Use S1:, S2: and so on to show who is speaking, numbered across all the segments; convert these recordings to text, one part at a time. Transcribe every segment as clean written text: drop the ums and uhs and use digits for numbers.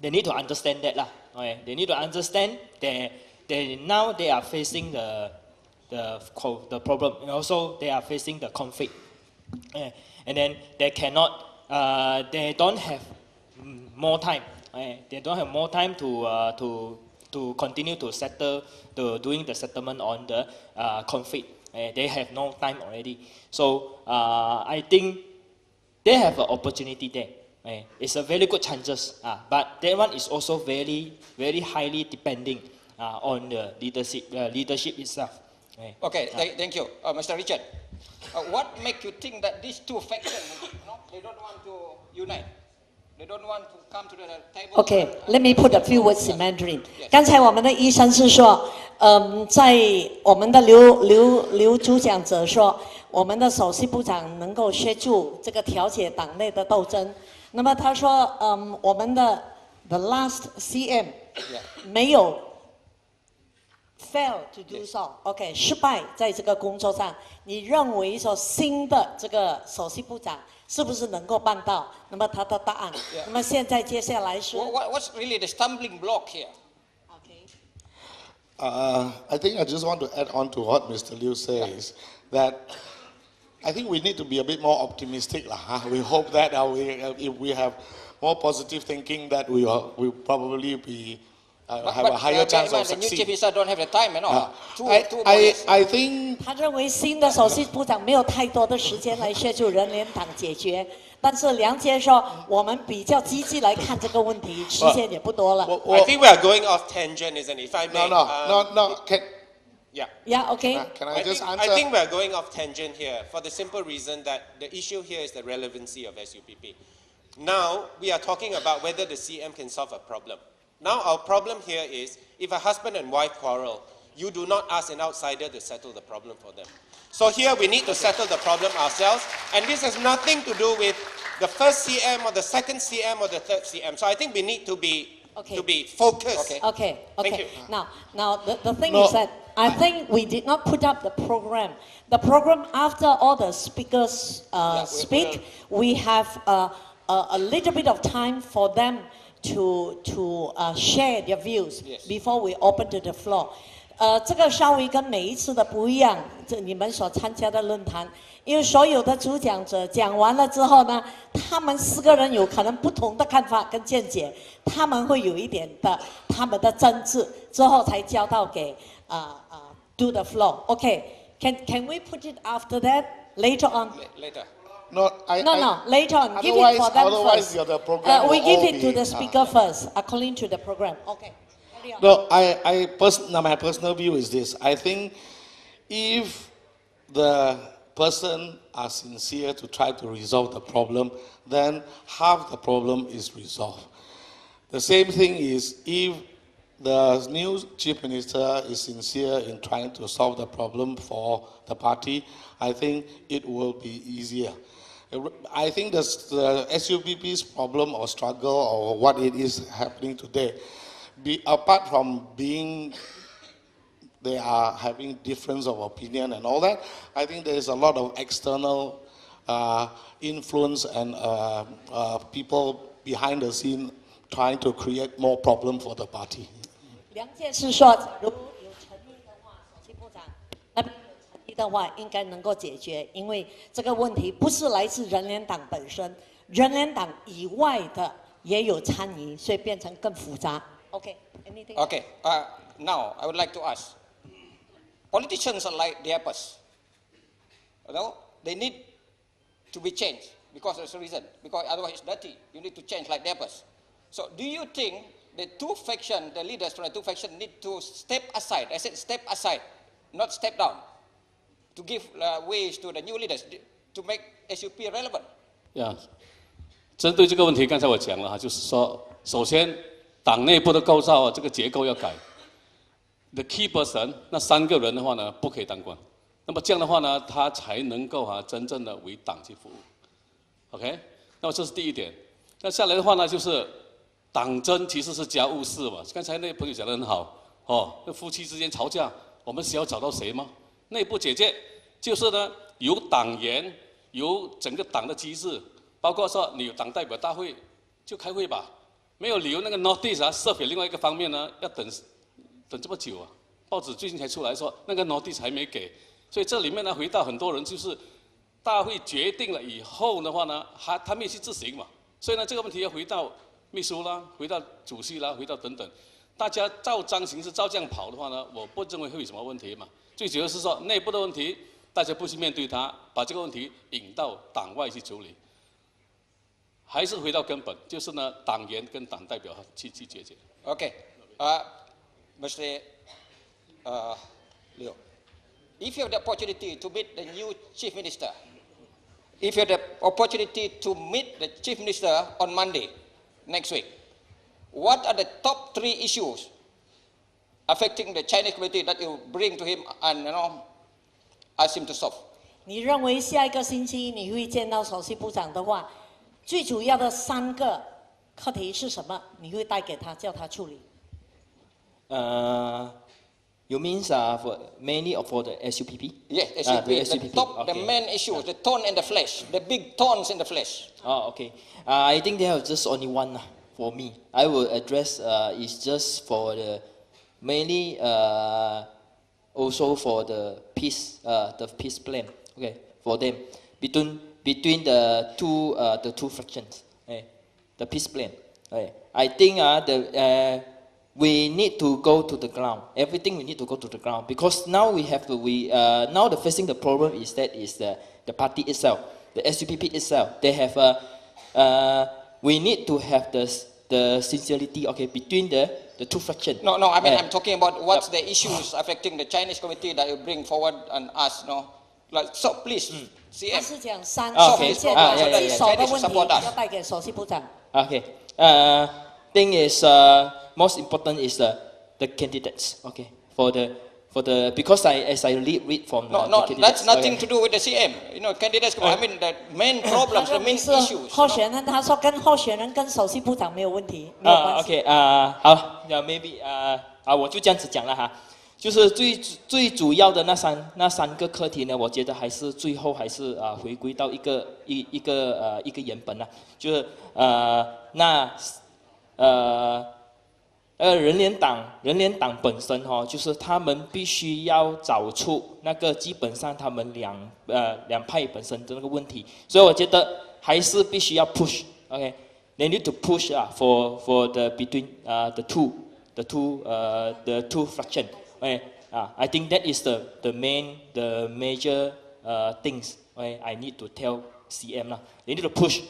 S1: they need to understand that lah. Okay, they need to understand that now they are facing the problem, and also they are facing the conflict, and then they cannot, they don't have more time. They don't have more time to continue to settle, doing the settlement on the conflict. They have no time already. So I think they have an opportunity there. It's a very good chances, but that one is also very, very highly depending on the leadership itself.
S2: Okay, thank you, Mr. Richard. What makes you think that these two factions, they don't want to unite? They don't want to come to the table.
S3: Okay, let me put a few words in Mandarin. 刚才我们的医生是说，在我们的刘主讲者说，我们的首席部长能够协助这个调解党内的斗争。那么他说，我们的 the last CM 没有 fail to do so。OK， 失败在这个工作上。你认为说新的这个首席部长？ 是不是能够办到？那么他的答案。那么现在接下来是。
S2: What's really the stumbling block here?
S3: Okay.
S4: I think I just want to add on to what Mr. Liu says, that I think we need to be a bit more optimistic, We hope that if we have more positive thinking, that we will probably be have a higher chance of succeeding.
S2: The new chief minister don't have the time,
S4: I think
S3: 他认为新的首席部长没有太多的时间来协助人联党解决，但是梁杰说我们比较积极来看这个问题，时间也不多了。
S5: I think we are going off tangent, isn't it? If I may.
S4: No.
S3: Yeah. Okay.
S4: Can I just answer?
S5: I think we are going off tangent here for the simple reason that the issue here is the relevancy of SUPP. Now we are talking about whether the CM can solve a problem. Now our problem here is, if a husband and wife quarrel, you do not ask an outsider to settle the problem for them. So here we need to settle the problem ourselves, and this has nothing to do with the first CM or the second CM or the third CM. So I think we need to be focused.
S3: Okay.
S5: Thank you.
S3: Now the thing is that I think we did not put up the program. The program after all the speakers speak, we have a little bit of time for them to share their views before we open to the floor. 这个稍微跟每一次的不一样，你们所参加的论坛，因为所有的主讲者讲完了之后呢，他们4个人有可能不同的看法跟见解，他们会有一点的他们的争执，之后才交到给do the floor. Okay, can we put it after that later on?
S2: Later.
S3: No, later on. Give it for them first.
S4: The program
S3: we give it to the speaker first, according to the program. Okay.
S4: No, my personal view is this. I think if the person are sincere to try to resolve the problem, then half the problem is resolved. The same thing is if the new chief minister is sincere in trying to solve the problem for the party, I think it will be easier. I think the SUPP's problem or struggle or what it is happening today, apart from being they are having difference of opinion and all that, I think there is a lot of external influence and people behind the scene trying to create more problem for the party.
S3: 梁健是说，如果有诚意的话，首席部长那边有诚意的话，应该能够解决，因为这个问题不是来自人联党本身，人联党以外的也有参与，所以变成更复杂。Okay, anything?
S2: Okay. Now I would like to ask. Politicians are like diapers. They need to be changed because there's a reason. Because otherwise it's dirty. You need to change like diapers. So do you think the two factions, the leaders from the two factions, need to step aside? I said step aside, not step down, to give ways to the new leaders to make SUP relevant.
S6: Yeah. 针对这个问题，刚才我讲了哈，就是说，首先党内部的构造这个结构要改。The key person 那3个人的话呢，不可以当官。那么这样的话呢，他才能够真正的为党去服务。OK， 那么这是第一点。那下来的话呢，就是党争其实是家务事嘛。刚才那位朋友讲得很好哦，那夫妻之间吵架，我们需要找到谁吗？内部解决就是呢，由党员，由整个党的机制，包括说你有党代表大会就开会吧。没有理由那个 notice 啊，serve 另外一个方面呢，要等这么久啊。报纸最近才出来说那个 notice 还没给，所以这里面呢，回到很多人就是大会决定了以后的话呢，他没有去执行嘛，所以呢这个问题要回到秘书啦，回到主席啦，回到等等，大家照章行事照这样跑的话呢，我不认为会有什么问题嘛。最主要是说内部的问题，大家不去面对它，把这个问题引到党外去处理。还是回到根本，就是呢，党员跟党代表去解决。
S2: Okay, Mr. Leo, if you have the opportunity to meet the new chief minister, if you have the opportunity to meet the chief minister on Monday next week, what are the top 3 issues affecting the Chinese community that you bring to him and ask him to solve?
S3: 你认为下一个星期你会见到首席部长的话，最主要的3个课题是什么？你会带给他，叫他处理。
S1: You mean mainly for the SUPP?
S2: Yes, SUPP. The main issues, the thorn in the flesh, the big thorns in the flesh.
S1: Oh, okay. I think there is just only one for me. I will address is just for the mainly also for the peace plan. Okay, for them between the two factions. The peace plan. I think we need to go to the ground. Everything we need to go to the ground because now now facing the problem is the party itself, the SUPP itself. They have we need to have the sincerity between the two factions.
S2: No. I mean I'm talking about what's the issues affecting the Chinese committee that you bring forward and ask. Like so, please.
S3: 他是讲3件棘手的问题要带给首席部长。
S1: Okay. Thing is most important is the candidates. Okay. For the because as I read from
S2: the candidates. That's nothing to do with the CM. Candidates. I mean the main problems, the main issues.
S3: 候选人他说跟候选人跟首席部长没有问题，没有关系。
S1: Okay. 好，maybe 我就这样子讲了哈。就是最主要的那三个课题呢，我觉得还是最后还是回归到一个原本啦，就是人联党本身就是他们必须要找出那个基本上他们两派本身的那个问题，所以我觉得还是必须要 push。Okay, they need to push for the between the two faction. I think that is the major things I need to tell CM They need to push,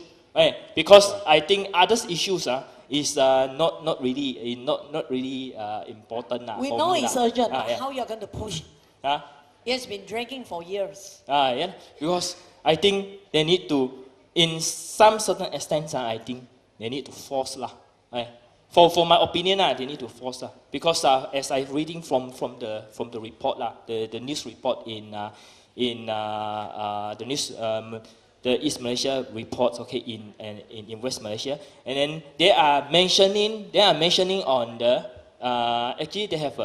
S1: because I think other issues is not really important
S3: We know it's urgent. How you're going to push? It's been dragging for years.
S1: Yeah, because I think they need to, in some certain extent, I think they need to force For my opinion, they need to force because as I'm reading from the report the news report in the news the East Malaysia reports in West Malaysia, and then they are mentioning on the actually they have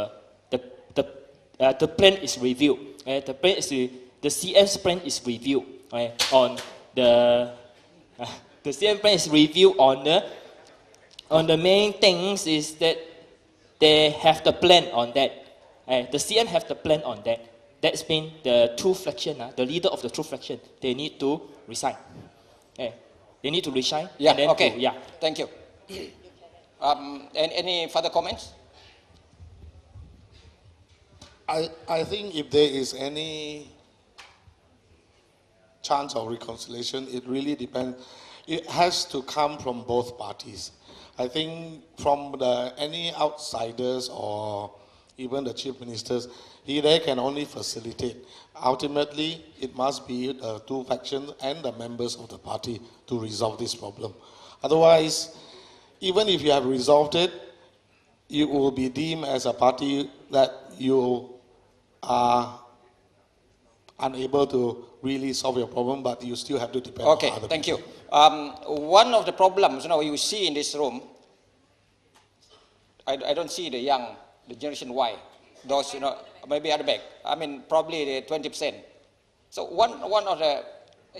S1: the plan is reviewed. The CM's plan is reviewed on the CM plan is reviewed on the main things is that they have the plan on that. The CM have the plan on that. That's been the two faction, the leader of the two faction. They need to resign. They need to resign.
S2: Yeah. Okay. Thank you. Any further comments?
S4: I think if there is any chance of reconciliation, it really depends. It has to come from both parties. I think from any outsiders or even the chief ministers, they can only facilitate. Ultimately, it must be the two factions and the members of the party to resolve this problem. Otherwise, even if you have resolved it, you will be deemed as a party that you are unable to really solve your problem, but you still have to depend on other people.
S2: Thank you. One of the problems you see in this room, I don't see the generation Y, those maybe at the back. I mean probably the 20%. So one of the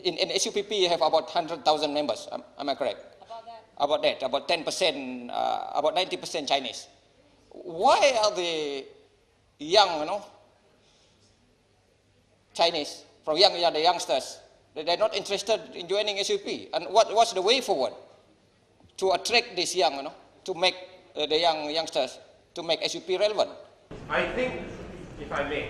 S2: in SUPP you have about 100,000 members. Am I correct?
S3: About that.
S2: about that, about 10%, about 90% Chinese. Why are the young, Chinese, from the youngsters, they're not interested in joining SUP? And what's the way forward to attract these young, to make the youngsters, to make SUP relevant?
S5: I think, if I may,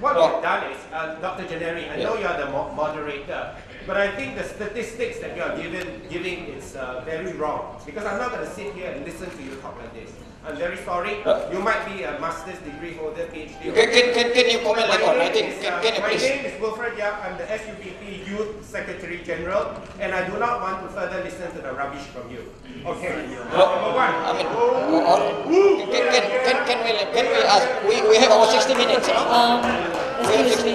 S5: what we've done is, Dr. Janeri, I know you're the moderator, but I think the statistics that you are giving is very wrong. Because I'm not going to sit here and listen to you talk like this. I'm very sorry. You might be a master's degree holder, PhD.
S2: Can you comment later on? I think, can you
S5: my
S2: please?
S5: name is Wilfred Yap. I'm the SUPP Youth Secretary General, and I do not want to further listen to the rubbish from you. Okay. Number one.
S2: I mean, can we ask? We have about 60 minutes.
S3: Excuse me,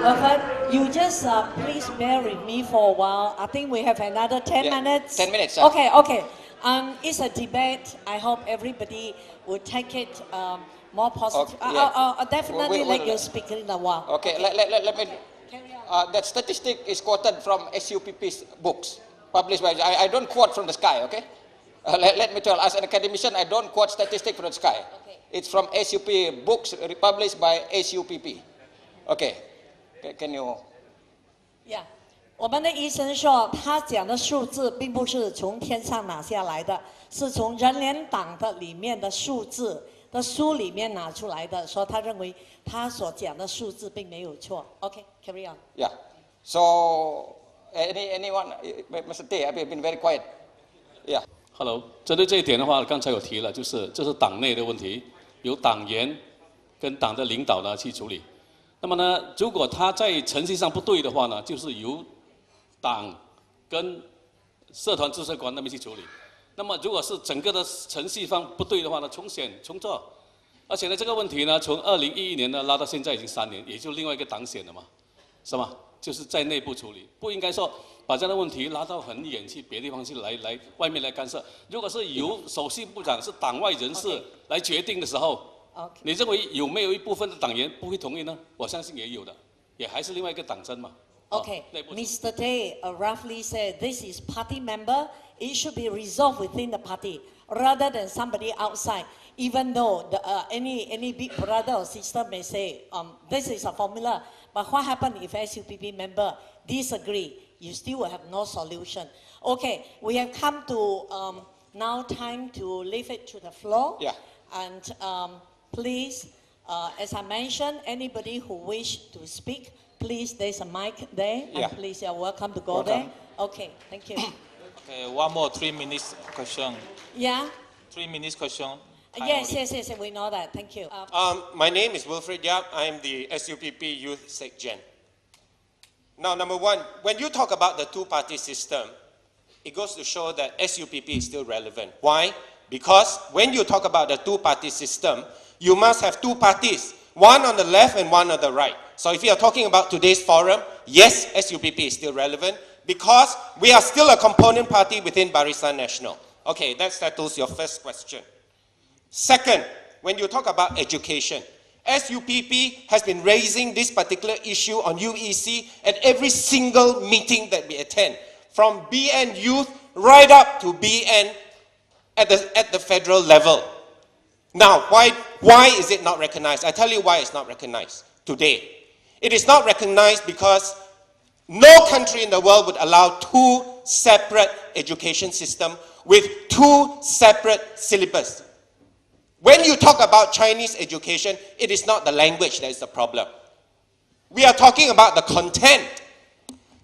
S3: Wilfred, you just please bear with me for a while. I think we have another 10 minutes.
S2: 10 minutes.
S3: Okay. It's a debate. I hope everybody will take it more positive. I'll definitely let you speak in a while.
S2: Okay, let me.
S3: Carry on.
S2: That statistic is quoted from SUPP's books, published by. I don't quote from the sky. Okay. Let me tell. As an academician, I don't quote statistics from the sky.
S3: Okay.
S2: It's from SUP books published by SUPP. Okay. Can you?
S3: Yeah. 我们的医生说，他讲的数字并不是从天上拿下来的，是从人联党的里面的数字的书里面拿出来的，说他认为他所讲的数字并没有错。OK, carry on.
S2: Yeah. So anyone, Mr. Tay, I've been very quiet. Yeah.
S6: Hello， 针对这一点的话，刚才有提了，就是这是党内的问题，由党员跟党的领导呢去处理。那么呢，如果他在程序上不对的话呢，就是由党跟社团注册官那边去处理。那么如果是整个的程序方不对的话呢，重选重做。而且呢，这个问题呢，从2011年呢拉到现在已经3年，也就另外一个党选了嘛，是吗？就是在内部处理，不应该说把这样的问题拉到很远去别的地方去来外面来干涉。如果是由首席部长是党外人士来决定的时候，你认为有没有一部分的党员不会同意呢？我相信也有的，也还是另外一个党争嘛。
S3: Okay, Mr. Tay roughly said this is party member. It should be resolved within the party rather than somebody outside. Even though any big brother or sister may say this is a formula, but what happens if SUPP member disagree? You still will have no solution. Okay, we have come to now time to leave it to the floor.
S2: Yeah.
S3: And please, as I mentioned, anybody who wish to speak. Please, there's a mic there, and please, you're welcome to go there. Okay, thank you.
S7: Okay, one more 3 minutes question.
S3: Yeah?
S7: 3 minutes question.
S3: Yes, we know that. Thank you.
S5: My name is Wilfred Yap. I'm the SUPP Youth Sec Gen. Now, number one, when you talk about the two-party system, it goes to show that SUPP is still relevant. Why? Because when you talk about the two-party system, you must have two parties, one on the left and one on the right. So if you are talking about today's forum, yes, SUPP is still relevant because we are still a component party within Barisan Nasional. Okay, that settles your first question. Second, when you talk about education, SUPP has been raising this particular issue on UEC at every single meeting that we attend, from BN Youth right up to BN at the federal level. Now, why is it not recognized? I tell you why it's not recognized today. It is not recognized because no country in the world would allow two separate education systems with two separate syllabus. When you talk about Chinese education, it is not the language that is the problem. We are talking about the content.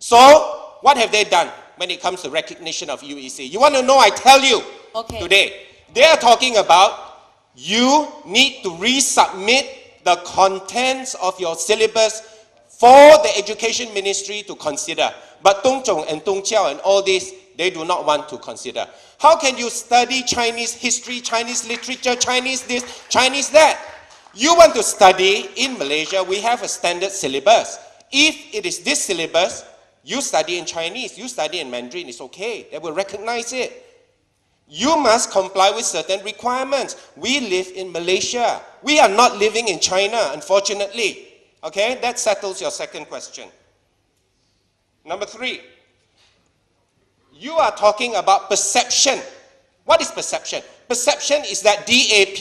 S5: So, what have they done when it comes to recognition of UEC? You want to know? I tell you today. They are talking about you need to resubmit the contents of your syllabus for the Education Ministry to consider. But Dong Zhong and Dong Jiao and all this, they do not want to consider. How can you study Chinese history, Chinese literature, Chinese this, Chinese that? You want to study in Malaysia, we have a standard syllabus. If it is this syllabus, you study in Chinese, you study in Mandarin, it's okay. They will recognize it. You must comply with certain requirements. We live in Malaysia. We are not living in China, unfortunately. Okay, that settles your second question. Number 3, You are talking about perception. What is perception? Perception is that DAP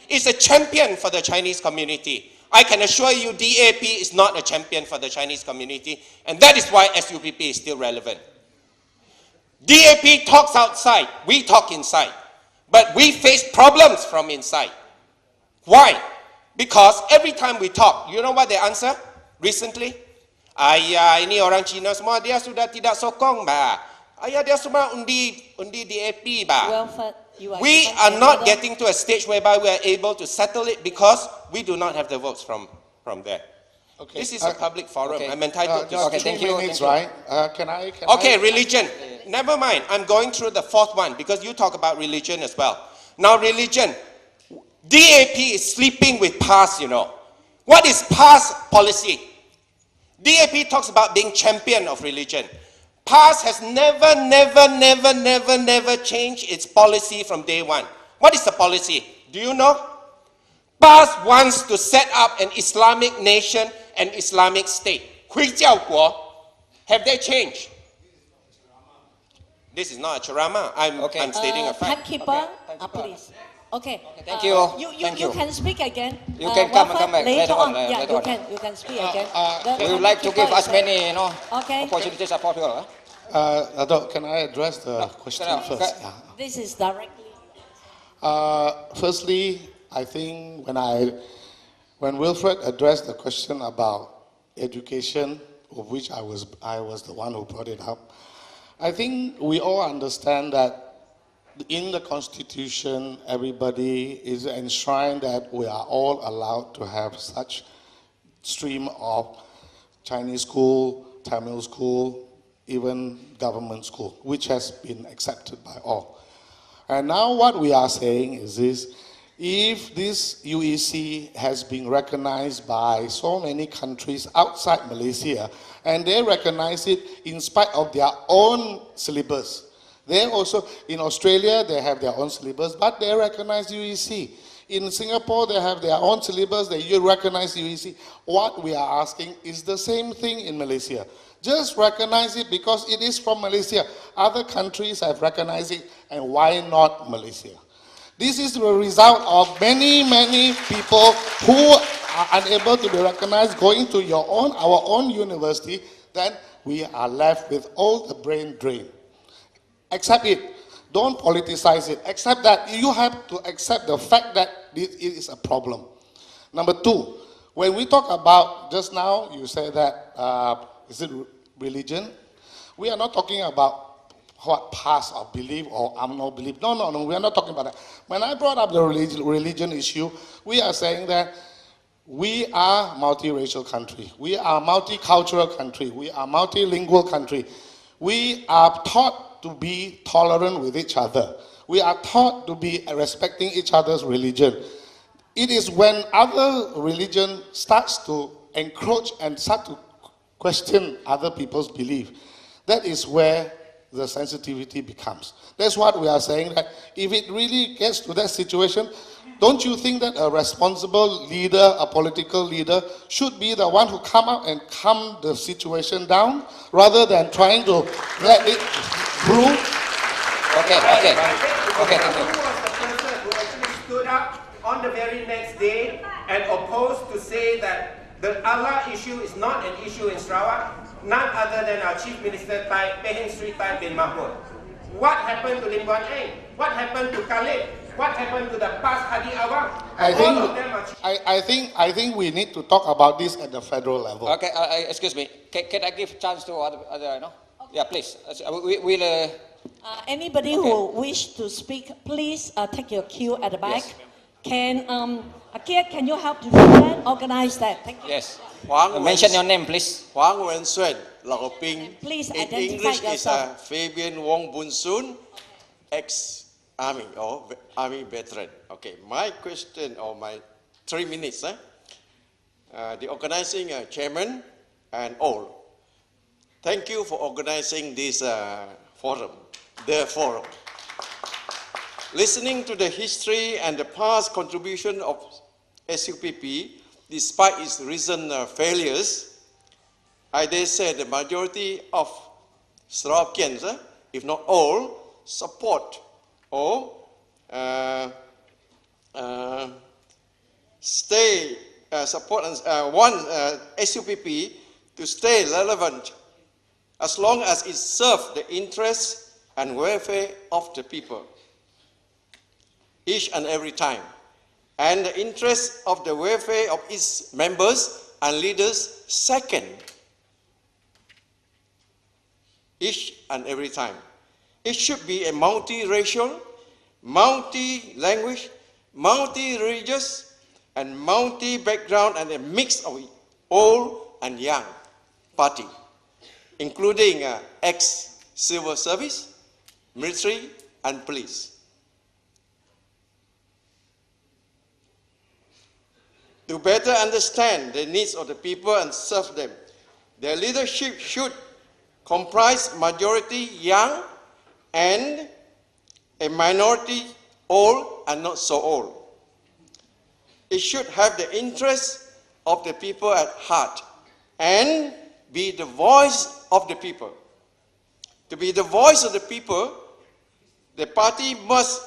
S5: is a champion for the Chinese community. I can assure you DAP is not a champion for the Chinese community, and that is why SUPP is still relevant. DAP talks outside, we talk inside, but we face problems from inside. Why? Because every time we talk, you know what they answer recently? Ayah, ini orang Cina semua, dia sudah tidak sokong, ba. Ayah, dia semua undi DAP, ba.
S3: Welfare,
S5: We are not getting to a stage whereby we are able to settle it because we do not have the votes from there.
S4: Okay.
S5: This is a public forum.
S2: Okay.
S5: I'm entitled to
S2: okay,
S5: speak.
S2: thank you.
S4: Minutes, right? Can
S5: Okay,
S4: I?
S5: religion. Never mind. I'm going through the fourth one because you talk about religion as well. Now, religion. DAP is sleeping with PAS, you know. What is PAS policy? DAP talks about being champion of religion. PAS has never changed its policy from day one. What is the policy? Do you know? PAS wants to set up an Islamic nation, an Islamic state. 回教国. Have they changed? This is not a charama. I'm stating a fact.
S3: Timekeeper, please. Okay.
S2: Thank you.
S3: You can speak again.
S2: You can come back
S3: later on.
S2: later
S3: Yeah,
S2: on.
S3: you can speak again.
S2: We would like to give as many,
S3: Okay.
S2: opportunities as possible.
S4: Adok, can I address the question first? Yeah.
S3: This is directly.
S4: Firstly, I think when Wilfred addressed the question about education, of which I was the one who brought it up, I think we all understand that in the Constitution, everybody is enshrined that we are all allowed to have such stream of Chinese school, Tamil school, even government school, which has been accepted by all. And now what we are saying is this: if this UEC has been recognized by so many countries outside Malaysia, and they recognize it in spite of their own syllabus, they also, in Australia, they have their own syllabus, but they recognize UEC. In Singapore, they have their own syllabus, they recognize UEC. What we are asking is the same thing in Malaysia. Just recognize it because it is from Malaysia. Other countries have recognized it, and why not Malaysia? This is the result of many people who are unable to be recognized going to our own university. Then we are left with all the brain drain. Accept it. Don't politicize it. Accept that. You have to accept the fact that it is a problem. Number two, when we talk about, just now you said that, is it religion? We are not talking about what PAS of belief or UMNO belief. No, we are not talking about that. When I brought up the religion issue, we are saying that we are a multiracial country. We are a multicultural country. We are a multilingual country. We are taught to be tolerant with each other. We are taught to be respecting each other's religion. It is when other religion starts to encroach and start to question other people's belief, that is where the sensitivity becomes. That's what we are saying, that if it really gets to that situation, don't you think that a responsible leader, a political leader, should be the one who come out and calm the situation down, rather than trying to let it brew?
S2: Okay, thank you.
S5: Who was the person who actually stood up on the very next day and opposed to say that the Allah issue is not an issue in Sarawak? None other than our Chief Minister Pehen Sri Tan bin Mahmud. What happened to Lim Guan Eng? What happened to Khalid? What happened to the past Hadi Awang?
S4: I think we need to talk about this at the federal level.
S2: Okay, excuse me. Can I give chance to other Yeah, please. We'll.
S3: Anybody who wish to speak, please take your queue at the back.
S2: Yes.
S3: Can Akia, can you help to do that? Organize that. Thank you.
S2: Yes. Mention your name, please.
S8: Huang Wenxuan, Lakoping.
S3: Please
S8: In
S3: identify
S8: English
S3: yourself.
S8: is Fabian Wong Bun Soon, ex-army or army veteran. Okay, my question or my 3 minutes. The organizing chairman and all. Thank you for organizing this forum, the forum. Listening to the history and the past contribution of SUPP, despite its recent failures, I dare say the majority of Sarawakians if not all, support or support and want SUPP to stay relevant as long as it serves the interests and welfare of the people each and every time, and the interests of the welfare of its members and leaders second, each and every time. It should be a multi-racial, multi-language, multi-religious, and multi-background, and a mix of old and young party, including ex-civil service, military, and police. To better understand the needs of the people and serve them, their leadership should comprise majority young and a minority old and not so old. It should have the interests of the people at heart and be the voice of the people. To be the voice of the people, the party must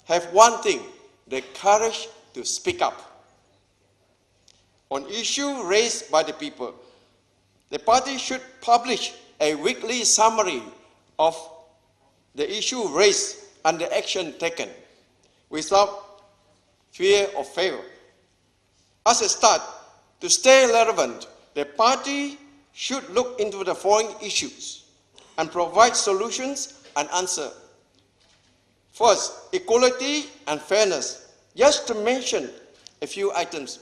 S8: have one thing, the courage to speak up on issues raised by the people. The party should publish a weekly summary of the issue raised and the action taken without fear or favor. As a start, to stay relevant, the party should look into the following issues and provide solutions and answers. First, equality and fairness. Just to mention a few items.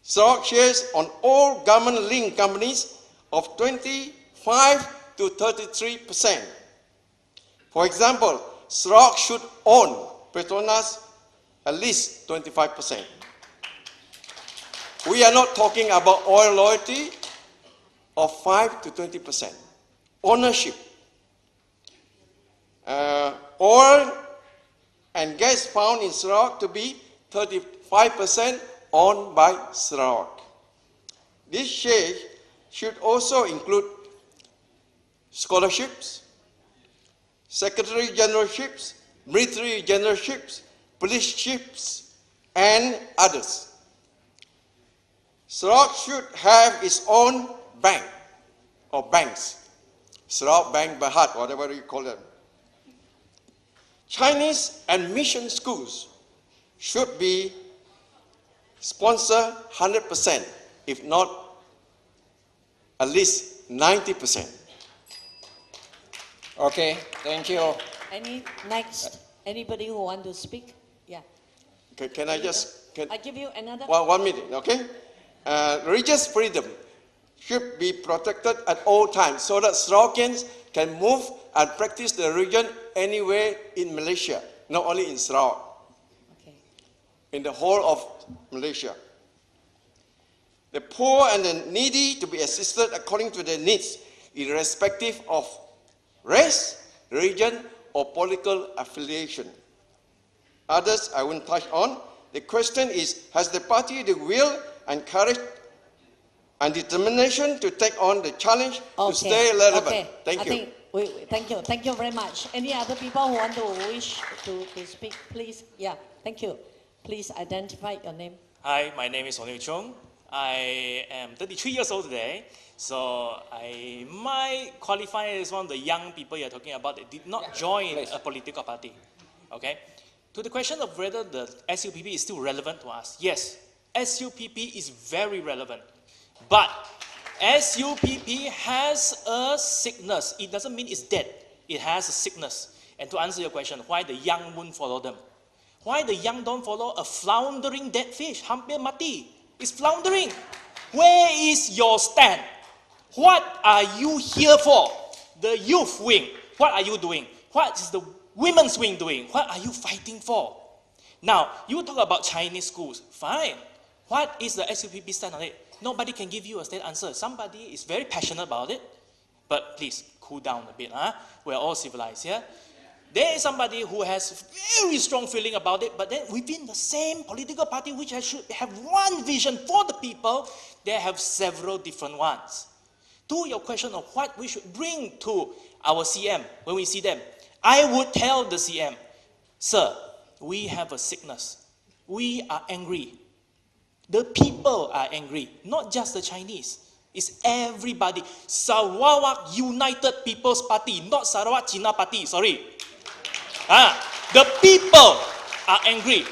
S8: Sarawak shares on all government-linked companies of 25 to 33%. For example, Sarawak should own Petronas at least 25%. We are not talking about oil royalty of 5 to 20%. Ownership. Oil and gas found in Sarawak to be 35% owned by Sarawak. This share should also include scholarships, secretary generalships, military generalships, police ships, and others. Sarawak should have its own bank or banks. Sarawak Bank, Berhad, whatever you call them. Chinese and mission schools should be sponsored 100%, if not at least 90%.
S2: Okay, thank you.
S3: Anybody who want to speak? Yeah.
S8: Okay, can I just...
S3: I give you another...
S8: 1 minute, okay? Religious freedom should be protected at all times so that Sarawakians can move and practice the religion anywhere in Malaysia, not only in Sarawak,
S3: Okay.
S8: in the whole of Malaysia. The poor and the needy to be assisted according to their needs, irrespective of race, religion, or political affiliation. Others I won't touch on. The question is, has the party the will and courage and determination to take on the challenge to stay relevant?
S3: Okay.
S8: Thank you.
S3: Thank you. Thank you very much. Any other people who want to wish to speak, please? Yeah, thank you. Please identify your name.
S9: Hi, my name is Onil Chung. I am 33 years old today, so I might qualify as one of the young people you're talking about that did not join a political party. Okay? To the question of whether the SUPP is still relevant to us, yes, SUPP is very relevant. But SUPP has a sickness. It doesn't mean it's dead. It has a sickness. And to answer your question, why the young won't follow them? Why the young don't follow a floundering dead fish? Hampir mati. It's floundering. Where is your stand? What are you here for? The youth wing, what are you doing? What is the women's wing doing? What are you fighting for? Now, you talk about Chinese schools. Fine. What is the SUPP stand on it? Nobody can give you a straight answer. Somebody is very passionate about it. But please, cool down a bit. Huh? We're all civilized here. There is somebody who has very strong feeling about it, but then within the same political party, which should have one vision for the people, they have several different ones. To your question of what we should bring to our CM, when we see them, I would tell the CM, sir, we have a sickness. We are angry. The people are angry, not just the Chinese. It's everybody. Sarawak United People's Party, not Sarawak Cina Party, sorry. The people are angry.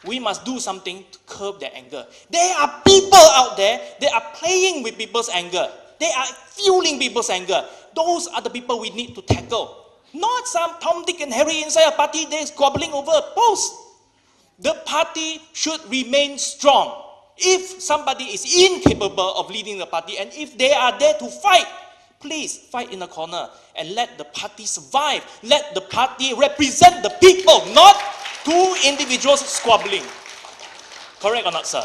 S9: We must do something to curb their anger. There are people out there, they are playing with people's anger. They are fueling people's anger. Those are the people we need to tackle. Not some Tom, Dick and Harry inside a party, they're squabbling over a post. The party should remain strong. If somebody is incapable of leading the party, and if they are there to fight, please fight in a corner and let the party survive. Let the party represent the people, not two individuals squabbling. Correct or not, sir?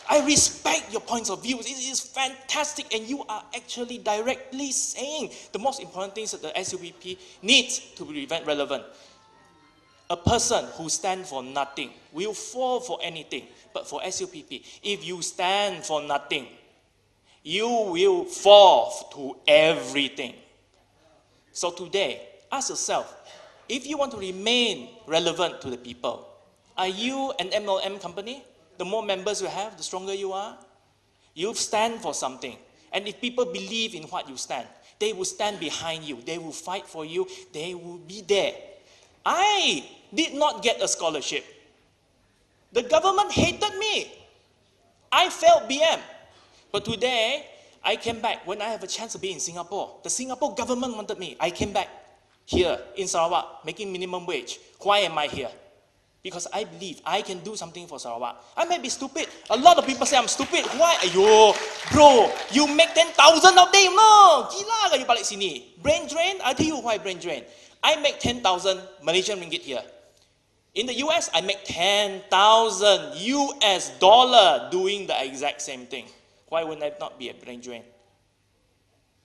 S9: I respect your points of view. It is fantastic, and you are actually directly saying the most important things that the SUPP needs to be relevant. A person who stands for nothing will fall for anything. But for SUPP, if you stand for nothing, you will fall to everything. So today, ask yourself, if you want to remain relevant to the people, are you an MLM company? The more members you have, the stronger you are. You stand for something. And if people believe in what you stand, they will stand behind you. They will fight for you. They will be there. I did not get a scholarship. The government hated me. I failed BM. But today, I came back when I have a chance to be in Singapore. The Singapore government wanted me. I came back here in Sarawak, making minimum wage. Why am I here? Because I believe I can do something for Sarawak. I may be stupid. A lot of people say I'm stupid. Why? Ayo, bro, you make 10,000 a day. No, gila ka you balik sini. Brain drain? I tell you why brain drain. I make 10,000 Malaysian ringgit here. In the US, I make 10,000 US dollar doing the exact same thing. Why would I not be a brain drain?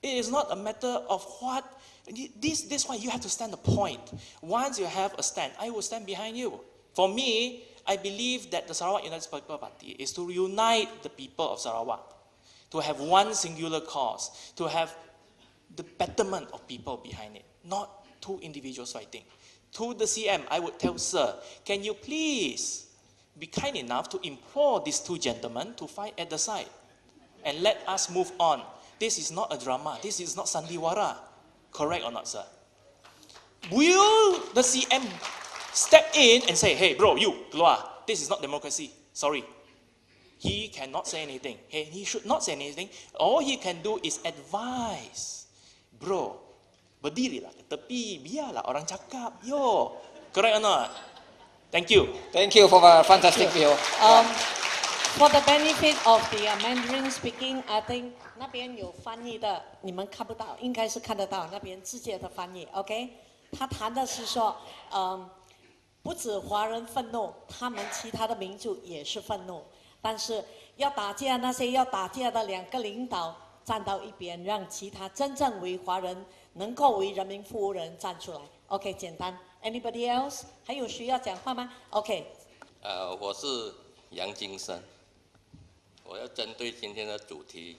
S9: It is not a matter of what. This is why you have to stand a point. Once you have a stand, I will stand behind you. For me, I believe that the Sarawak United People Party is to reunite the people of Sarawak, to have one singular cause, to have the betterment of people behind it, not two individuals fighting. To the CM, I would tell, sir, can you please be kind enough to implore these two gentlemen to fight at the side and let us move on. This is not a drama. This is not Sandiwara. Correct or not, sir? Will the CM step in and say, hey, bro, you, keluar. This is not democracy. Sorry. He cannot say anything. He should not say anything. All he can do is advise. Bro, berdirilah ke tepi, biarlah orang cakap. Yo. Correct or not? Thank you.
S2: Thank you for a fantastic view.
S3: For the benefit of the Mandarin speaking, I think 那边有翻译的，你们看不到，应该是看得到那边直接的翻译。OK， 他谈的是说，不止华人愤怒，他们其他的民族也是愤怒，但是要打架那些要打架的两个领导站到一边，让其他真正为华人、能够为人民服务的人站出来。OK， 简单。Anybody else？ 还有需要讲话吗 ？OK。
S10: 我是杨金生，我要针对今天的主题，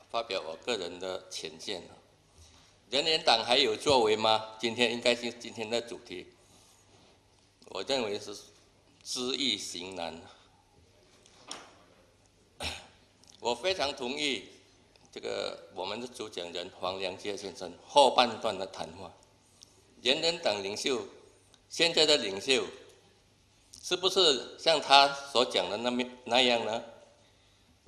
S10: 发表我个人的浅见。人联党还有作为吗？今天应该是今天的主题。我认为是知易行难。我非常同意这个我们的主讲人黄良介先生后半段的谈话。人联党领袖，现在的领袖，是不是像他所讲的那样呢？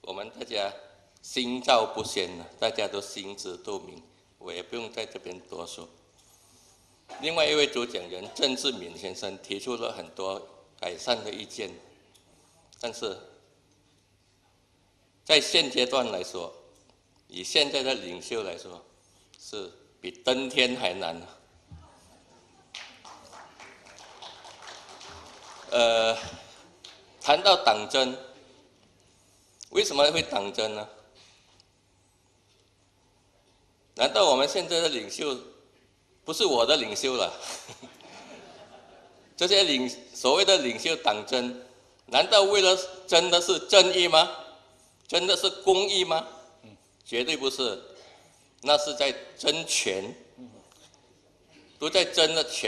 S10: 我们大家心照不宣了，大家都心知肚明，我也不用在这边多说。另外一位主讲人郑志敏先生提出了很多改善的意见，但是在现阶段来说，以现在的领袖来说，是比登天还难。谈到党争，为什么会党争呢？难道我们现在的领袖不是我的领袖了？这些所谓的领袖党争，难道为了真的是正义吗？真的是公义吗？绝对不是。那是在争权，都在争了权。